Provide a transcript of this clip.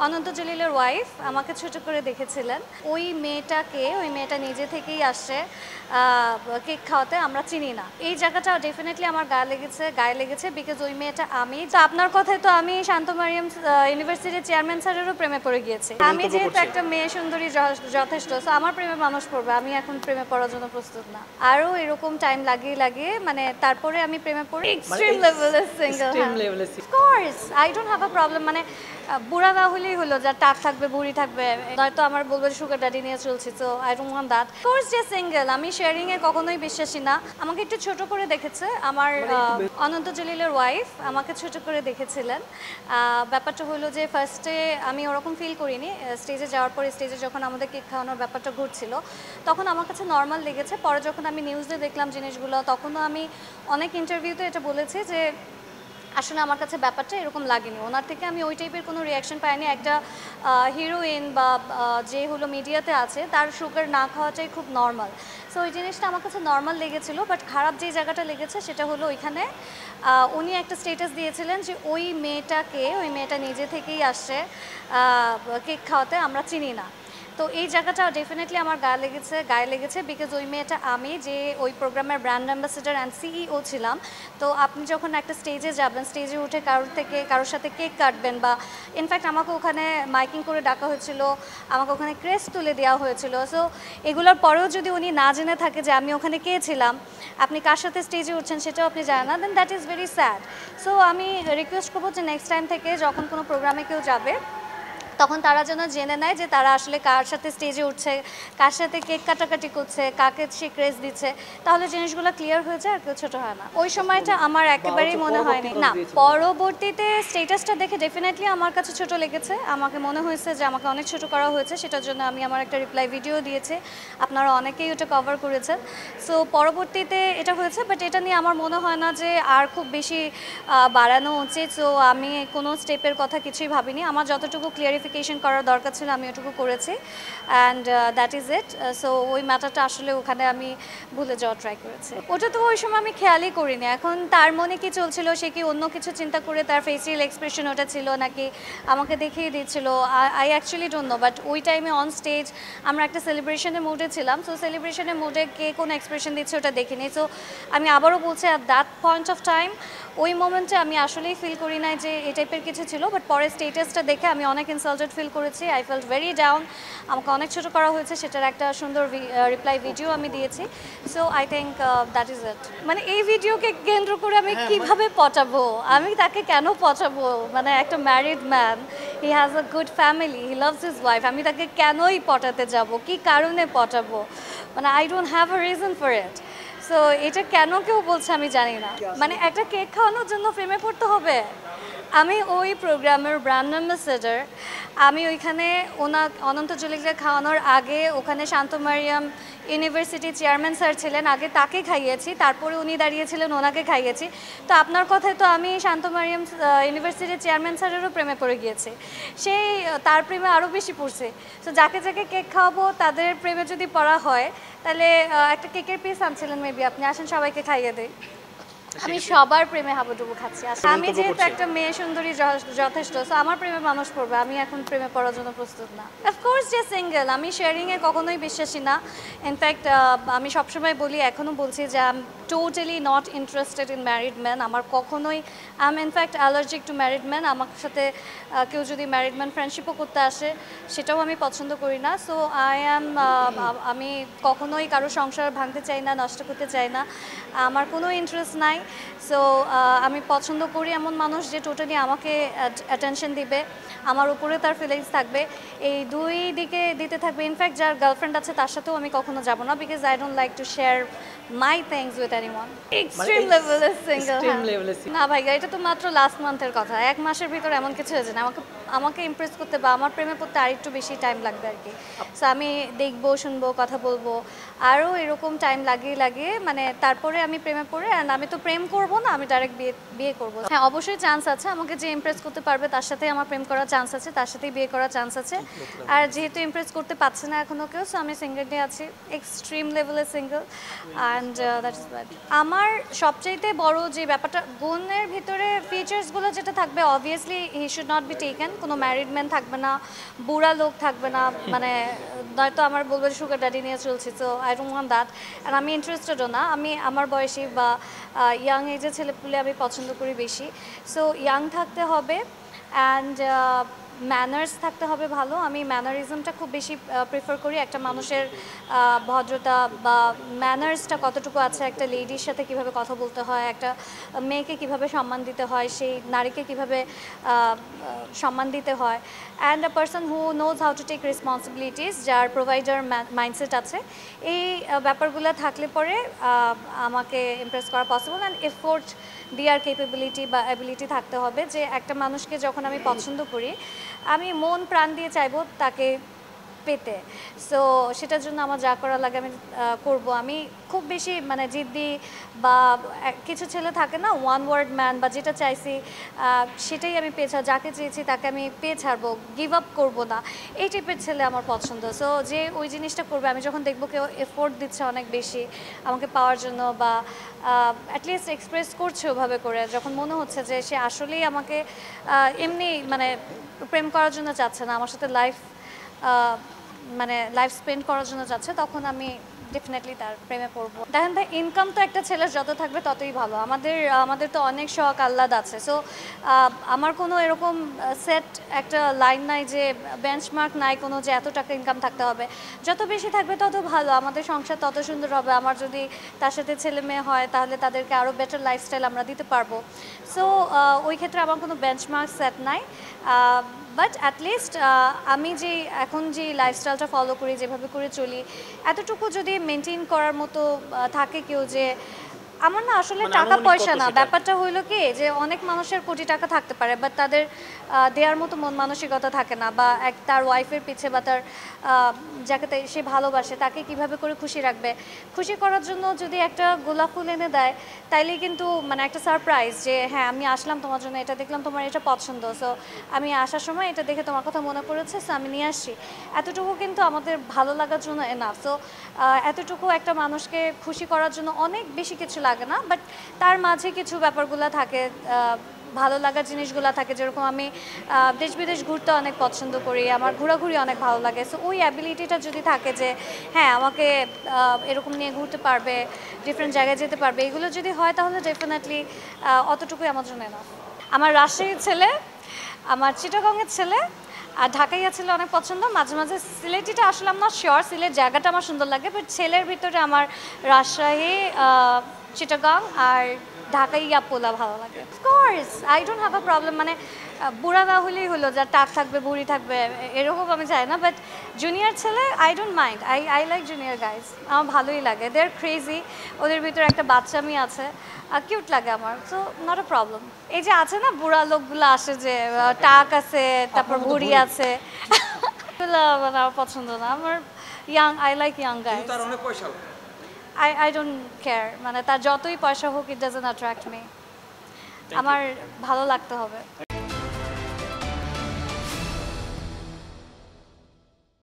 অনন্ত জলিলের wife আমাকে ছোট করে দেখেছিলেন। ওই মেয়েটা নিজে থেকেই আসছে কেক খাওয়াতে, আমরা চিনি না। এই জায়গাটা ডেফিনেটলি আমার গায়ে লেগেছে বিকজ ওই মেয়েটা আমি। তো আপনার কথায় তো আমি শান্ত মারিয়াম ইউনিভার্সিটির চেয়ারম্যান স্যারেরও প্রেমে পড়ে গিয়েছি। আমি যেহেতু একটা মেয়ে সুন্দরী যথেষ্ট, সো আমার প্রেমে মানুষ পড়বে, আমি এখন প্রেমে পড়ার জন্য প্রস্তুত না। আরও এরকম টাইম লাগিয়ে মানে তারপরে আমি প্রেমে পড়ি। এক্সট্রিম লেভেলের single, of course I don't have a problem. মানে বুড়া না হলেই হলো, যার টাক থাকবে, বুড়ি থাকবে, নয়তো আমার বলবে সুগার ড্যাডি নিয়ে চলছি। তো I don't want that. Course যে সিঙ্গেল, আমি শেয়ারিং এ কখনোই বিশ্বাসী না। আমাকে একটু ছোট করে দেখেছে আমার অনন্ত জলিলের ওয়াইফ আমাকে ছোট করে দেখেছিলেন। ব্যাপারটা হলো যে ফার্স্টে আমি ওরকম ফিল করিনি। স্টেজে যাওয়ার পরে স্টেজে যখন আমাদের কেক খাওয়ানোর ব্যাপারটা ঘুরছিল তখন আমার কাছে নর্মাল লেগেছে। পরে যখন আমি নিউজে দেখলাম জিনিসগুলো, তখনও আমি অনেক ইন্টারভিউতে এটা বলেছি যে আসলে আমার কাছে ব্যাপারটা এরকম লাগেনি। ওনার থেকে আমি ওই টাইপের কোনো রিয়াকশন পাইনি। একটা হিরোইন বা যে হলো মিডিয়াতে আছে, তার সুগার না খাওয়াটাই খুব নর্মাল। সো ওই জিনিসটা আমার কাছে নর্মাল লেগেছিল। বাট খারাপ যে জায়গাটা লেগেছে সেটা হলো ওইখানে উনি একটা স্টেটাস দিয়েছিলেন যে ওই মেয়েটা নিজে থেকেই আসছে কেক খাওয়াতে, আমরা চিনি না। তো এই জায়গাটা ডেফিনেটলি আমার গায়ে লেগেছে বিকজ ওই মেয়েটা আমি, যে ওই প্রোগ্রামের ব্র্যান্ড অ্যাম্বাসেডার অ্যান্ড সিইও ছিলাম। তো আপনি যখন একটা স্টেজে যাবেন, স্টেজে উঠে কারোর সাথে কেক কাটবেন, বা ইনফ্যাক্ট আমাকে ওখানে মাইকিং করে ডাকা হয়েছিল, আমাকে ওখানে ক্রেস্ট তুলে দেওয়া হয়েছিল। সো এগুলোর পরেও যদি উনি না জেনে থাকে যে আমি ওখানে কে ছিলাম, আপনি কার সাথে স্টেজে উঠছেন সেটাও আপনি জানেন না, then that is very sad. So আমি রিকোয়েস্ট করবো যে নেক্সট টাইম থেকে যখন কোনো প্রোগ্রামে কেউ যাবে তখন তারা যেন জেনে নেয় যে তারা আসলে কার সাথে স্টেজে উঠছে, কার সাথে কেক কাটাকাটি করছে, কাকে সে ক্রেজ দিচ্ছে, তাহলে জিনিসগুলো ক্লিয়ার হয়ে যায় আর কেউ ছোটো হয় না। ওই সময়টা আমার একেবারেই মনে হয়নি। না, পরবর্তীতে স্টেটাসটা দেখে ডেফিনেটলি আমার কাছে ছোট লেগেছে। আমাকে মনে হয়েছে যে আমাকে অনেক ছোট করা হয়েছে, সেটার জন্য আমি আমার একটা রিপ্লাই ভিডিও দিয়েছি। আপনারা অনেকেই ওটা কভার করেছেন। সো পরবর্তীতে এটা হয়েছে, বাট এটা নিয়ে আমার মনে হয় না যে আর খুব বেশি বাড়ানো উচিত। সো আমি কোনো স্টেপের কথা কিছুই ভাবিনি। আমার যতটুকু ক্লিয়ারিফিকেশন করার দরকার ছিল আমি ওটুকু করেছি, and that is it. So ওই ম্যাটারটা আসলে ওখানে আমি ভুলে যাওয়ার ট্রাই করেছি। ওটা তো ওই সময় আমি খেয়ালই করিনি। এখন তার মনে কি চলছিল, সে কি অন্য কিছু চিন্তা করে তার ফেসিয়াল এক্সপ্রেশন ওটা ছিল, নাকি আমাকে দেখিয়ে দিচ্ছিল, I actually don't know. But ওই টাইমে অন স্টেজ আমরা একটা সেলিব্রেশনের মুডে ছিলাম। সো সেলিব্রেশনের মুডে কে কোন এক্সপ্রেশন দিচ্ছে ওটা দেখিনি। সো আমি আবারও বলছি, at that point of time, ওই মোমেন্টে আমি আসলেই ফিল করি নাই যে এই টাইপের কিছু ছিল। বাট পরে স্টেটাসটা দেখে আমি অনেক ইনসাল্টেড ফিল করেছি। I felt very down. আমাকে অনেক ছোটো করা হয়েছে, সেটার একটা সুন্দর রিপ্লাই ভিডিও আমি দিয়েছি। So I think that is it. মানে এই ভিডিওকে কেন্দ্র করে আমি কিভাবে পটাবো, আমি তাকে কেন পটাবো? মানে একটা married man, he has a good family, he loves his wife, আমি তাকে কেনই পটাতে যাব, কি কারণে পটাবো? মানে I don't have a reason for it. So এটা কেন কেউ বলছে আমি জানি না। মানে একটা কেক খাওয়ানোর জন্য প্রেমে পড়তে হবে? আমি ওই প্রোগ্রামের ব্র্যান্ড অ্যাম্বাসেডার। আমি ওইখানে অনন্ত জলিলকে খাওয়ানোর আগে ওখানে শান্ত মারিয়াম ইউনিভার্সিটির চেয়ারম্যান স্যার ছিলেন, আগে তাকে খাইয়েছি, তারপরে উনি দাঁড়িয়েছিলেন, ওনাকে খাইয়েছি। তো আপনার কথায় তো আমি শান্ত মারিয়াম ইউনিভার্সিটির চেয়ারম্যান স্যারেরও প্রেমে পড়ে গিয়েছি। সেই তার প্রেমে আরও বেশি পড়ছে। তো যাকে যাকে কেক খাওয়াবো তাদের প্রেমে যদি পড়া হয়, তাহলে একটা কেকের পিস আনছিলেন মেবি, আপনি আসেন সবাইকে খাইয়ে দেয়। আমি সবার প্রেমে হাবুডুবু খাচ্ছি। আমি যেহেতু একটা মেয়ে সুন্দরী যথেষ্ট, সো আমার প্রেমে মানুষ পড়বে, আমি এখন প্রেমে পড়ার জন্য প্রস্তুত না। অফকোর্স যে সিঙ্গেল, আমি শেয়ারিং এ কখনোই বিশ্বাসী না। ইনফ্যাক্ট আমি সবসময় বলি, এখনও বলছি যে I am totally not interested in married man. আমার কখনোই, I am in fact allergic to married man. আমার সাথে কেউ যদি ম্যারিড ম্যান ফ্রেন্ডশিপও করতে আসে, সেটাও আমি পছন্দ করি না। সো আমি কখনোই কারো সংসার ভাঙতে চাই না, নষ্ট করতে চাই না, আমার কোনো ইন্টারেস্ট নাই। সো আমি পছন্দ করি এমন মানুষ যে টোটালি আমাকে অ্যাটেনশন দিবে, আমার উপরে তার ফিলিংস থাকবে, এই দুই দিকে দিতে থাকবে। ইনফ্যাক্ট যার গার্লফ্রেন্ড আছে তার সাথেও আমি কখনো যাব না, because I don't like to share my things with anyone. Extreme লেভেলের সিঙ্গেল। না ভাইয়া, এটা তো মাত্র লাস্ট মান্থের কথা। এক মাসের ভিতর এমন কিছু হয়েছে না। আমাকে ইমপ্রেস করতে বা আমার প্রেমে পড়তে আরেকটু বেশি টাইম লাগবে আর কি। সো আমি দেখবো, শুনবো, কথা বলবো, আরও এরকম টাইম লাগিয়ে মানে তারপরে আমি প্রেমে পড়ে। অ্যান্ড আমি তো প্রেম করব না, আমি ডাইরেক্ট বিয়ে বিয়ে করব। হ্যাঁ, অবশ্যই চান্স আছে, আমাকে যে ইমপ্রেস করতে পারবে তার সাথেই আমার প্রেম করার চান্স আছে, তার সাথেই বিয়ে করার চান্স আছে। আর যেহেতু ইমপ্রেস করতে পারছে না এখনো কেউ, সো আমি সিঙ্গেলই আছি, এক্সট্রিম লেভেলে single, and that is that. আমার সবচাইতে বড় যে ব্যাপারটা গুণের ভিতরে ফিচার্সগুলো যেটা থাকবে, obviously he should not be taken, কোনো ম্যারিড ম্যান থাকবে না, বুড়া লোক থাকবে না, মানে নয়তো আমার বলবে সুগার ড্যাডি নিয়ে চলছি, so I don't want that, and আমি ইন্টারেস্টেডও না। আমি আমার বয়সী বা ইয়াং এজের ছেলেপুলে আমি পছন্দ করি বেশি, সো ইয়াং থাকতে হবে, অ্যান্ড ম্যানার্স থাকতে হবে ভালো। আমি ম্যানারিজমটা খুব বেশি প্রেফার করি, একটা মানুষের ভদ্রতা বা ম্যানার্সটা কতটুকু আছে, একটা লেডির সাথে কিভাবে কথা বলতে হয়, একটা মেয়েকে কিভাবে সম্মান দিতে হয়, সেই নারীকে কিভাবে সম্মান দিতে হয়, and a person who knows how to take responsibilities, যার প্রোভাইডার মাইন্ডসেট আছে, এই ব্যাপারগুলো থাকলে পরে আমাকে ইমপ্রেস করা পসিবল। অ্যান্ড এফোর্ট দেওয়ার কেপেবিলিটি বা অ্যাবিলিটি থাকতে হবে, যে একটা মানুষকে যখন আমি পছন্দ করি আমি মন প্রাণ দিয়ে চাইবো তাকে পেতে, সো সেটার জন্য আমার যা করা লাগে আমি করব। আমি খুব বেশি মানে জিদ্দি বা কিছু ছেলে থাকে না ওয়ান ওয়ার্ড ম্যান, বা যেটা চাইছি সেটাই আমি পেয়ে ছাড়ব, যাকে চেয়েছি তাকে আমি পেয়ে ছাড়বো, গিভ আপ করবো না, এই টাইপের ছেলে আমার পছন্দ। সো যে ওই জিনিসটা করবে, আমি যখন দেখবো কেউ এফোর্ট দিচ্ছে অনেক বেশি আমাকে পাওয়ার জন্য, বা অ্যাটলিস্ট এক্সপ্রেস করছে ওভাবে করে, যখন মনে হচ্ছে যে সে আসলেই আমাকে এমনি মানে প্রেম করার জন্য চাচ্ছে না, আমার সাথে মানে লাইফ স্পেন্ড করার জন্য চাচ্ছে, তখন আমি ডেফিনেটলি তার প্রেমে পড়বো। দেখেন ভাই, ইনকাম তো একটা ছেলের যত থাকবে ততই ভালো, আমাদের তো অনেক শখ আহ্লাদ আছে, সো আমার কোনো এরকম সেট একটা লাইন নাই, যে বেঞ্চমার্ক নাই কোনো, যে এত টাকা ইনকাম থাকতে হবে, যত বেশি থাকবে তত ভালো, আমাদের সংসার তত সুন্দর হবে। আমার যদি তার সাথে ছেলে মেয়ে হয় তাহলে তাদেরকে আরও বেটার লাইফস্টাইল আমরা দিতে পারবো, সো ওই ক্ষেত্রে আমার কোনো বেঞ্চমার্ক সেট নাই। বাট অ্যাটলিস্ট আমি যে এখন যে লাইফস্টাইলটা ফলো করি, যেভাবে করে চলি, এতটুকু যদি মেনটেন করার মতো থাকে কেউ, যে আমার না আসলে টাকা পয়সা না, ব্যাপারটা হইলো কি যে অনেক মানুষের কোটি টাকা থাকতে পারে, বাট তাদের দেওয়ার মতো মন মানসিকতা থাকে না, বা তার ওয়াইফের পিছে বা তার যাকে সে ভালোবাসে তাকে কিভাবে করে খুশি রাখবে, খুশি করার জন্য যদি একটা গোলাপ ফুল এনে দেয়, তাইলেই কিন্তু মানে একটা সারপ্রাইজ, যে হ্যাঁ আমি আসলাম তোমার জন্য, এটা দেখলাম তোমার এটা পছন্দ, সো আমি আসার সময় এটা দেখে তোমার কথা মনে পড়েছে, সো আমি নিয়ে আসছি, এতটুকু কিন্তু আমাদের ভালো লাগার জন্য এনাফ। সো এতটুকু একটা মানুষকে খুশি করার জন্য অনেক বেশি কিছু লাগে না, বাট তার মাঝে কিছু ব্যাপারগুলো থাকে, ভালো লাগার জিনিসগুলো থাকে, যেরকম আমি দেশ বিদেশ ঘুরতে অনেক পছন্দ করি, আমার ঘোরাঘুরি অনেক ভালো লাগে, সো ওই অ্যাবিলিটিটা যদি থাকে যে হ্যাঁ আমাকে এরকম নিয়ে ঘুরতে পারবে, ডিফারেন্ট জায়গায় যেতে পারবে, এগুলো যদি হয় তাহলে ডেফিনেটলি অতটুকুই আমার জন্য না। আমার রাজশাহীর ছেলে, আমার চিটাগংয়ের ছেলে, আর ঢাকাইয়া ছেলে অনেক পছন্দ, মাঝে মাঝে সিলেটিটা আসলে আমি নট শিওর, সিলেট জায়গাটা আমার সুন্দর লাগে, বাট ছেলের ভিতরে আমার রাজশাহী, চিটাগাং আর ঢাকাইয়া পোলা ভালো লাগে। Of course I don't have a problem, মানে বুড়া না হলেই হলো, যার টাক থাকবে বুড়ি থাকবে এরকম আমি চাই না, বাট জুনিয়র ছেলে I don't mind, I like junior guys, আমার ভালোই লাগে, দে আর ক্রেজি, ওদের ভিতরে একটা বাচ্চামি আছে, কিউট লাগে আমার, সো নট আ প্রবলেম। এই যে আছে না বুড়া লোকগুলো আসে, যে টাক আছে, তারপর বুড়ি আছে, এগুলো মানে আমার পছন্দ না, আমার I like young guys. I don't care, মানে তার যতই পয়সা হোক, it doesn't attract me, আমার ভালো লাগতে হবে।